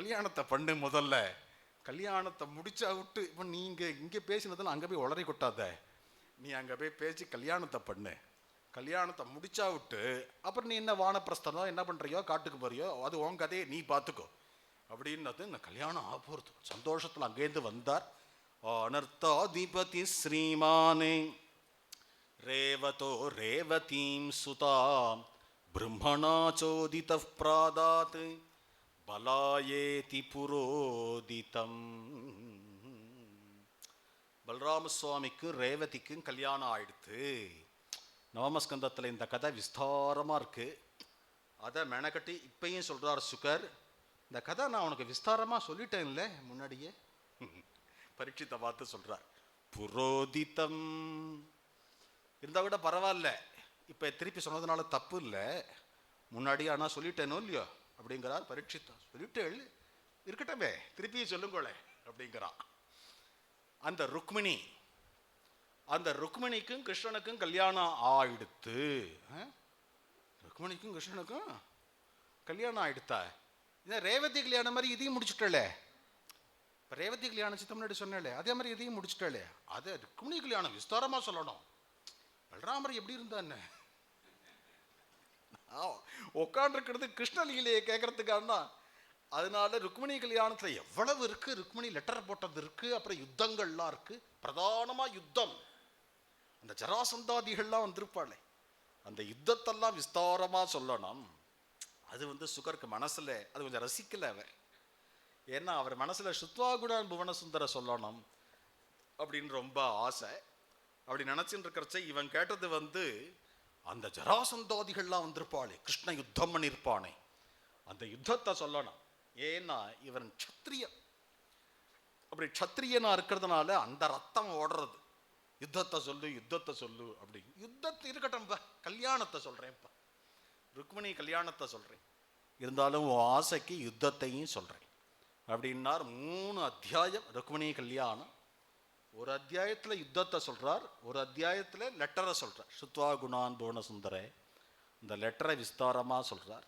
கல்யாணத்தை பண்ணு முதல்ல. கல்யாணத்தை முடிச்சா விட்டு இப்போ நீங்கள் இங்கே பேசினதில் அங்கே போய் உளறி கொட்டாத. நீ அங்கே போய் பேசி கல்யாணத்தை பண்ணு. கல்யாணத்தை முடிச்சா விட்டு அப்புறம் நீ என்ன வானப்பிரஸ்தனோ என்ன பண்ணுறியோ காட்டுக்கு போறியோ அது உன் கதையை நீ பார்த்துக்கோ அப்படின்னது. இந்த கல்யாணம் ஆக போகிறது சந்தோஷத்தில் அங்கேருந்து வந்தார். அனர்த்தாதிபதி ஸ்ரீமானே ரேவதோ ரேவதீம் சுதா பிரம்மணா சோதித பிராதாத் பலாயேதி புரோதிதம். பலராம சுவாமிக்கும் ரேவதிக்கும் கல்யாணம் ஆயிடுத்து. நவமஸ்கந்தத்தில் இந்த கதை விஸ்தாரமாக இருக்குது. அதை மெனக்கட்டி இப்பையும் சொல்கிறார் சுகர். இந்த கதை நான் உனக்கு விஸ்தாரமாக சொல்லிட்டேன்ல முன்னாடியே. பரீட்சித்தை பார்த்து சொல்கிறார் புரோதிதம். இருந்தால் கூட பரவாயில்ல, இப்போ திருப்பி சொன்னதுனால தப்பு இல்லை, முன்னாடி ஆனால் சொல்லிட்டேனோ இல்லையோ அப்படிங்கிறார் பரீட்சித்தா. சொல்லிட்டு இருக்கட்டமே திருப்பியும் சொல்லுங்களே அப்படிங்கிறான். அந்த ருக்மிணிக்கும் கிருஷ்ணனுக்கும் கல்யாணம் ஆயிடுத்து. ருக்மிணிக்கும் கிருஷ்ணனுக்கும் கல்யாணம் ஆயிடுத்தா? இதான் ரேவதி கல்யாணம் மாதிரி இதையும் முடிச்சுட்டாளே. இப்போ ரேவதி கல்யாணம் சித்த முன்னாடி சொன்னாலே அதே மாதிரி இதையும் முடிச்சுட்டாளே. அதை ருக்மிணி கல்யாணம் விஸ்தாரமாக சொல்லணும். பலராமர் எப்படி இருந்தான்னு உட்காண்டிருக்கிறது கிருஷ்ணலீலையை கேட்கறதுக்கான. அதனால ருக்மிணி கல்யாணத்தில் எவ்வளவு இருக்கு, ருக்மிணி லெட்டர் போட்டது இருக்கு, அப்புறம் யுத்தங்கள்லாம் இருக்கு. பிரதானமாக யுத்தம், அந்த ஜராசந்தாதிகள்லாம் வந்திருப்பாளே, அந்த யுத்தத்தெல்லாம் விஸ்தாரமாக சொல்லணும். அது சுகருக்கு மனசில் அது கொஞ்சம் ரசிக்கலை அவர். ஏன்னா அவர் மனசில் சுத்வாகுணான் புவனசுந்தர சொல்லணும் அப்படின்னு ரொம்ப ஆசை. அப்படி நினச்சின்னு இருக்கிறச்ச இவன் கேட்டது அந்த ஜராசந்தாதிகள்லாம் வந்திருப்பாளே, கிருஷ்ண யுத்தம் பண்ணியிருப்பானே, அந்த யுத்தத்தை சொல்லணும். ஏன்னா இவன் க்ஷத்ரியன். அப்படி க்ஷத்ரியனா இருக்கிறதுனால அந்த ரத்தம் ஓடுறது. யுத்தத்தை சொல்லு அப்படி. யுத்தத்தை இருக்கட்டும்பா, கல்யாணத்தை சொல்கிறேன்ப்பா, ருக்மிணி கல்யாணத்தை சொல்கிறேன், இருந்தாலும் உன் ஆசைக்கு யுத்தத்தையும் சொல்கிறேன் அப்படின்னார். 3 அத்தியாயம் ருக்மிணி கல்யாணம். ஒரு அத்தியாயத்தில் யுத்தத்தை சொல்கிறார், ஒரு அத்தியாயத்தில் லெட்டரை சொல்கிறார். சுத்வா குணான் புவனசுந்தரே, இந்த லெட்டரை விஸ்தாரமாக சொல்கிறார்.